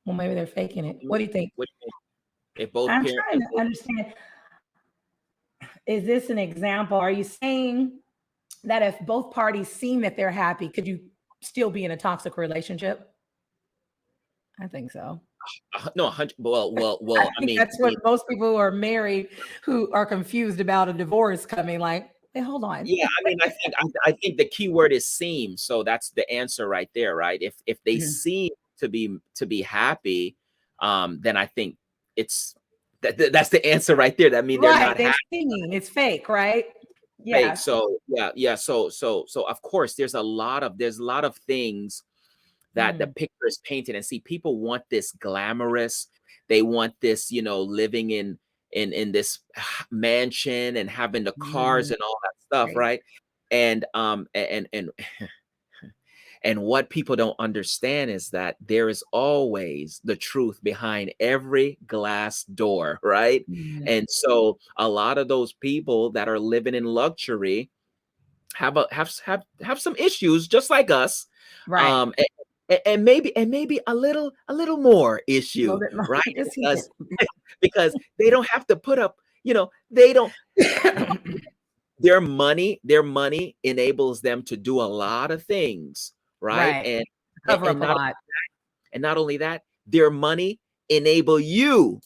Well, maybe they're faking it. What do you think? What do you mean? If both I'm parent, trying to understand. Is this an example? Are you saying that if both parties seem that they're happy, could you still be in a toxic relationship? I think so. no, 100. I Well. I think mean, that's what most people who are married who are confused about a divorce coming like, hey, hold on. yeah. I mean, I think the key word is seem. So that's the answer right there, right? If they Mhm. seem to be happy, then I think it's that's the answer right there. That mean they're Right, not they're happy. singing. It's fake, right? Fake. Yeah. So yeah. So of course there's a lot of things that the Mm, picture is painted, and see, people want this glamorous, they want this, living in this mansion and having the cars mm, and all that stuff, right. right? And what people don't understand is that there is always the truth behind every glass door, right? Mm, And so a lot of those people that are living in luxury have some issues just like us, right. um and maybe a little more A little issue, bit more. right? Just a because bit. because they don't have to put up, they don't, their money enables them to do a lot of things, right? Right. and and, Cover up and a not lot. and not only that, their money enable you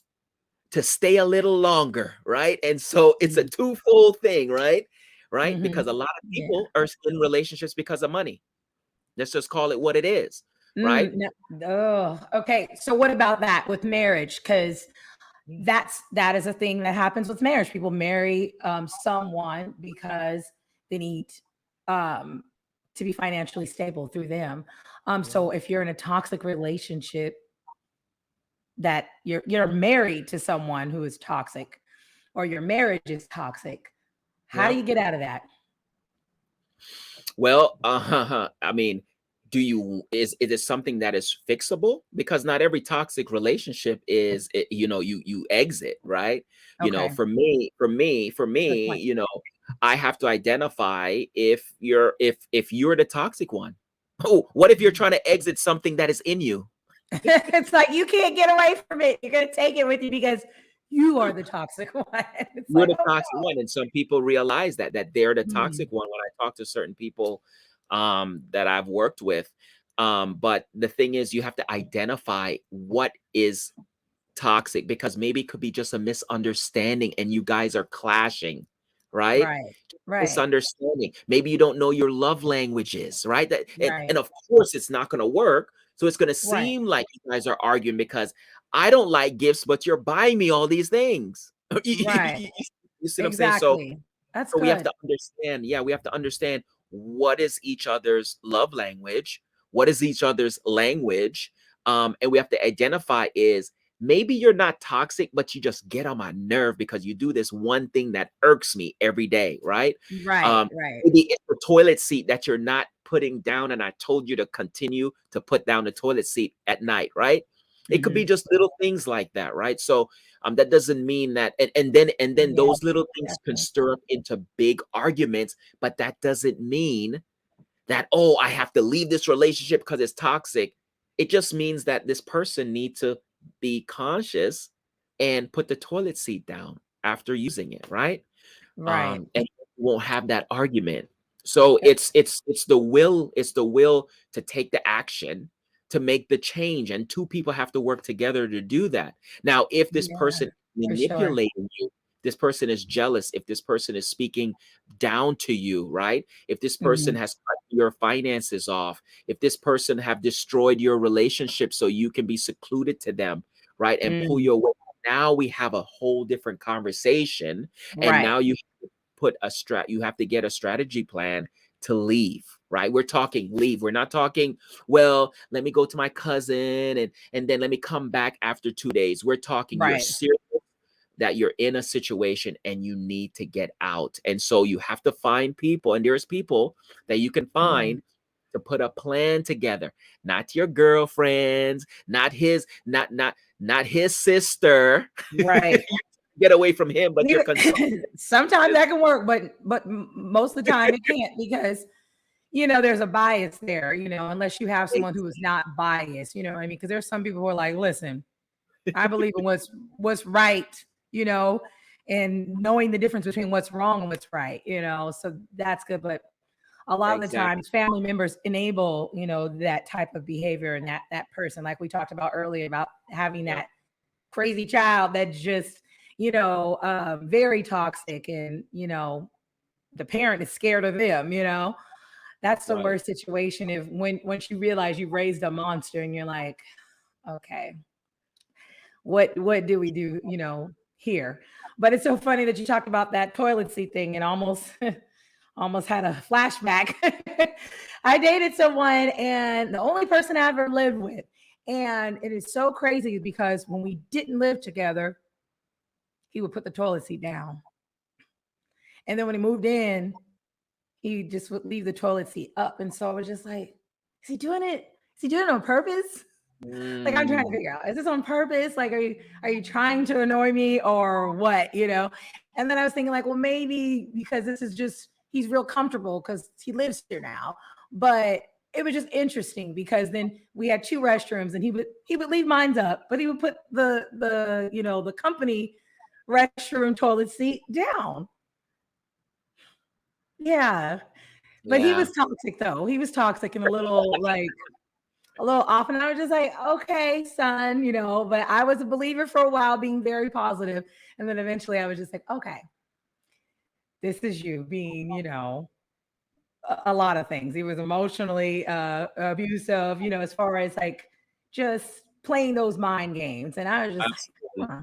to stay a little longer, right? And so it's a Mm, twofold thing, right? mhm. Because a lot of Yeah. people are in relationships because of money. Let's just call it what it is, right? No, okay. So what about that with marriage? Because that is a thing that happens with marriage. People marry someone because they need um, to be financially stable through them. Yeah. So if you're in a toxic relationship, that you're married to someone who is toxic, or your marriage is toxic, how do Yeah. you get out of that? Well, I mean, is it something that is fixable? Because not every toxic relationship is, you exit, right? Okay. For Good me, point. I have to identify if you're the toxic one. Oh, what if you're trying to exit something that is in you? It's like you can't get away from it. You're gonna take it with you because you are the toxic one. It's You're like, the oh toxic one, and some people realize that they're the no. toxic one when I talk to certain people that I've worked with. But the thing is, you have to identify what is toxic, because maybe it could be just a misunderstanding and you guys are clashing, right? Right. Right. Misunderstanding. Maybe you don't know your love languages, right? That and Right. of course it's not going to work. So it's going to Right. seem like you guys are arguing because I don't like gifts, but you're buying me all these things. Right. You see what I'm saying? So Exactly. That's so we have good. to understand, yeah, we have to understand what is each other's love language, what is each other's language, and we have to identify is maybe you're not toxic, but you just get on my nerve because you do this one thing that irks me every day, right? Right. Um, Right. Maybe it's the toilet seat that you're not putting down, and I told you to continue to put down the toilet seat at night, right? It could be Hmm. just little things like that, right? So that doesn't mean that, and then Yeah. those little things can Definitely. stir up into big arguments, but that doesn't mean that, oh, I have to leave this relationship because it's toxic. It just means that this person needs to be conscious and put the toilet seat down after using it, right? Right. And you won't have that argument. So That- it's the will to take the action, to make the change, and two people have to work together to do that. Now, if this Yeah. person For sure. manipulating you, this person is jealous, if this person is speaking down to you, right? If this person Hmm. has cut your finances off, if this person have destroyed your relationship so you can be secluded to them, right? And pull Mm. you away. Now we have a whole different conversation, and Right. now you have to get a strategy plan to leave, right? We're talking leave. We're not talking, well, let me go to my cousin and then let me come back after 2 days. We're talking you're Right. serious, that you're in a situation and you need to get out. And so you have to find people, and there's people that you can Mhm. find to put a plan together. Not your girlfriends, not his sister. Right. Get away from him, but you're concerned. Sometimes that can work, but most of the time it can't because there's a bias there, unless you have someone who is not biased, you know what I mean? Because there's some people who are like, listen, I believe in what's right, you know, and knowing the difference between what's wrong and what's right, so that's good. But a lot of the Exactly. times family members enable, that type of behavior and that person, like we talked about earlier, about having Yeah. that crazy child that just, very toxic and, the parent is scared of them, that's the Right. worst situation if once you realize you raised a monster and you're like, okay, what do we do, here? But it's so funny that you talked about that toilet seat thing and almost almost had a flashback. I dated someone and the only person I ever lived with. And it is so crazy because when we didn't live together, he would put the toilet seat down. And then when he moved in, he just would leave the toilet seat up. And so I was just like, is he doing it? Is he doing it on purpose? Like I'm trying to Mm, figure out, is this on purpose? Like, are you trying to annoy me or what? And then I was thinking, like, well, maybe because this is just he's real comfortable because he lives here now. But it was just interesting because then we had two restrooms and he would leave mine up, but he would put the company restroom toilet seat down. Yeah. But he yeah. was toxic though. He was toxic and a little off. And I was just like, okay, son, but I was a believer for a while, being very positive. And then eventually I was just like, okay, this is you being, a lot of things. He was emotionally abusive, as far as like just playing those mind games. And I was just like, Absolutely. huh.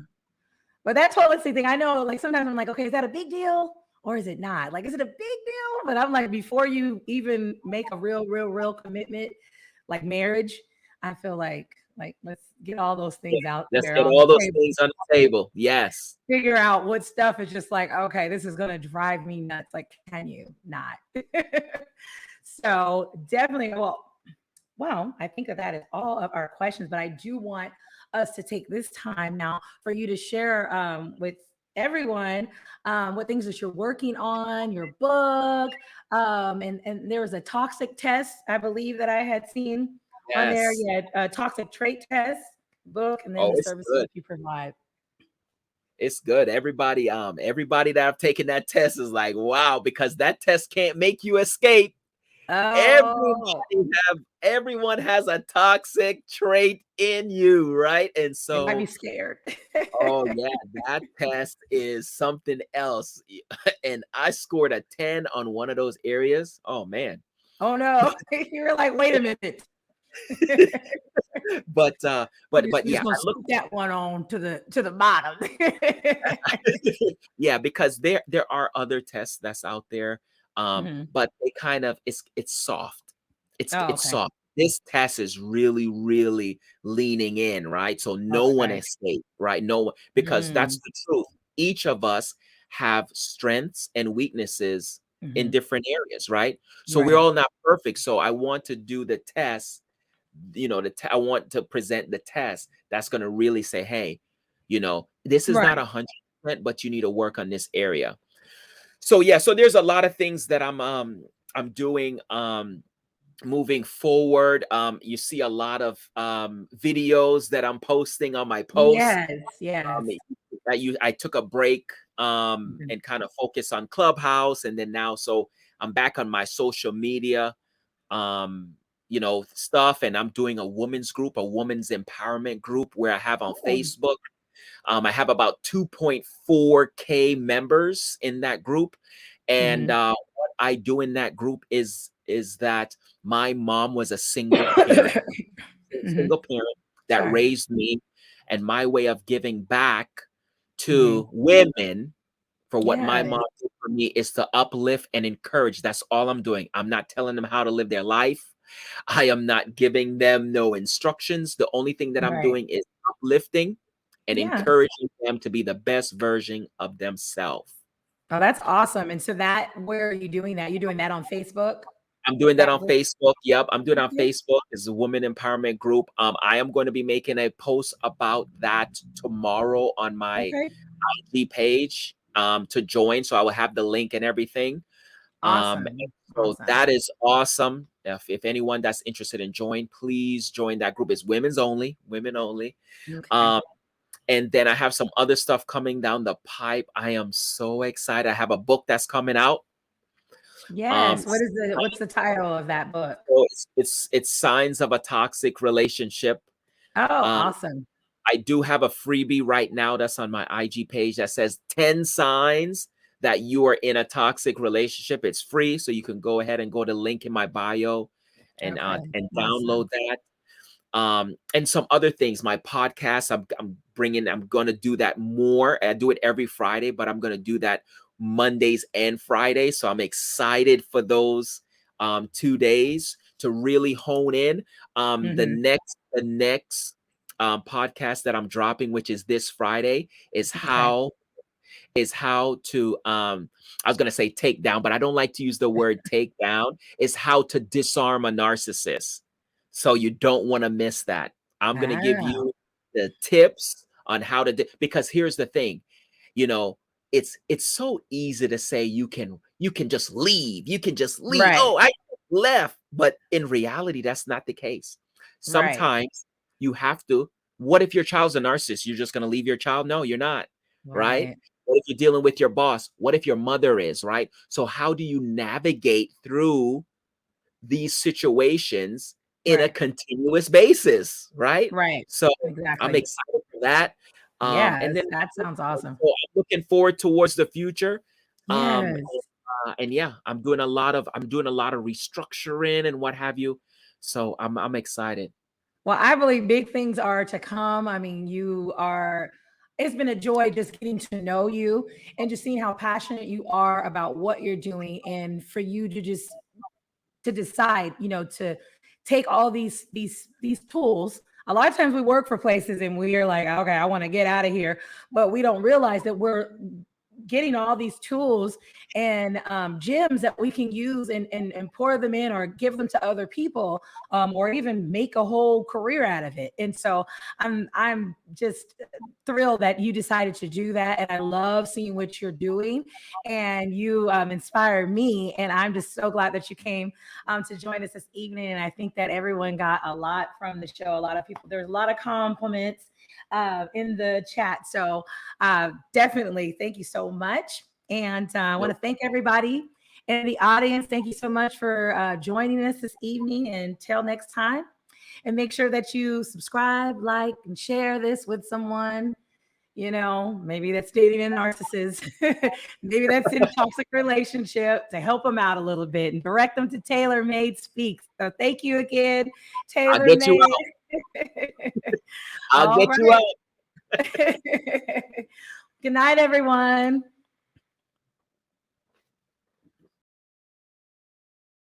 But that toilet seat thing, I know, like sometimes I'm like, okay, is that a big deal or is it not? Like, is it a big deal? But I'm like, before you even make a real commitment, like marriage, I feel like let's get all those Yeah. things out Let's there get on the all those table. things on the table. Yes. Figure out what stuff is just like, okay, this is gonna drive me nuts. Like, can you not? So definitely, well, Well, I think that that is all of our questions, but I do want us to take this time now for you to share with everyone what things that you're working on, your book, and there was a toxic test I believe that I had seen on there. Yes. You had a toxic trait test book, and then Oh, the it's services good. that you provide. It's good. Everybody that I've taken that test is like, wow, because that test can't make you escape. Oh, Everyone has a toxic trait in you, right? And they might be so, scared. oh yeah, that test is something else. And I scored a 10 on one of those areas. Oh man. Oh no, you were like, wait a minute. But We're yeah, just gonna I look. scoot that one on to the bottom. Yeah, because there are other tests that's out there, Mhm. but they kind of it's soft. Oh, It's okay. soft. This test is really, really leaning in, right? So no one Okay. escape, right? No one, because that's Mm, the truth. Each of us have strengths and weaknesses in mhm. different areas, right? So we're Right. all not perfect. So I want to do the test, I want to present the test that's going to really say, hey, this is not Right. 100%, but you need to work on this area. So yeah, so there's a lot of things that I'm doing moving forward. You see a lot of videos that I'm posting on my posts. Yes, yes. Um, I took a break Mhm. and kind of focus on Clubhouse, and then now so I'm back on my social media um stuff, and I'm doing a women's group, a women's empowerment group where I have on Oh, Facebook. I have about 2.4K members in that group. And mhm. what I do in that group is that my mom was a Mhm. single parent that Sorry. raised me, and my way of giving back Mhm. to women for what my Yes, mom did for me is to uplift and encourage. That's all I'm doing. I'm not telling them how to live their life. I am not giving them no instructions. The only thing that I'm right. doing is uplifting and Yeah. encouraging them to be the best version of themselves. Oh, that's awesome, and so that where are you doing that? You're doing that on Facebook? I'm doing that That on group? Facebook. Yep, I'm doing it on Okay. Facebook. It's a woman empowerment group. I am going to be making a post about that tomorrow on my Okay. IG page to join. So I will have the link and everything. And Awesome. so Awesome. that is awesome. If anyone that's interested in join, please join that group. It's women's only, women only. Okay. Um, and then I have some other stuff coming down the pipe. I am so excited. I have a book that's coming out. Yes. What's the title of that book? So it's signs of a toxic relationship. Oh, Um, awesome. I do have a freebie right now that's on my IG page that says 10 signs that you are in a toxic relationship. It's free, so you can go ahead and go to the link in my bio Okay. and Awesome. download that. And some other things. My podcast, I'm going to do that more. I do it every Friday, but I'm going to do that Mondays and Fridays. So I'm excited for those 2 days to really hone in. Mhm. The next podcast that I'm dropping, which is this Friday, Okay. is how to I was going to say take down, but I don't like to use the word take down. Is how to disarm a narcissist. So you don't want to miss that. I'm going to give Ah, you the tips on how to because here's the thing, you know, it's so easy to say you can just leave. You can just leave. right. Oh, I left. But in reality, that's not the case. Right. Sometimes you have to. What if your child's a narcissist? You're just going to leave your child? No, you're not. Right? Right. What if you're dealing with your boss? What if your mother is, right? So how do you navigate through these situations in a Right. continuous basis, right? Right. So I'm Exactly. excited for that. And Yes, then that sounds awesome. so I'm looking forward towards the future. Um, Yes. and yeah, I'm doing a lot of restructuring and what have you. So I'm excited. Well, I believe big things are to come. I mean, it's been a joy just getting to know you and just seeing how passionate you are about what you're doing and for you to just to decide, to take all these tools. A lot of times we work for places and we are like, okay, I want to get out of here, but we don't realize that we're getting all these tools and gems that we can use and pour them in or give them to other people, or even make a whole career out of it. And so I'm just thrilled that you decided to do that. And I love seeing what you're doing, and you inspire me. And I'm just so glad that you came to join us this evening. And I think that everyone got a lot from the show. A lot of people, there's a lot of compliments in the chat. So definitely thank you so much. And I want to thank everybody in the audience. Thank you so much for joining us this evening. And until next time, and make sure that you subscribe, like, and share this with someone, you know, maybe that's dating a narcissist, maybe that's in a toxic relationship, to help them out a little bit and direct them to Taylor Made Speaks. So thank you again, I'll Taylor get you Made. out. I'll get you out. Good night, everyone.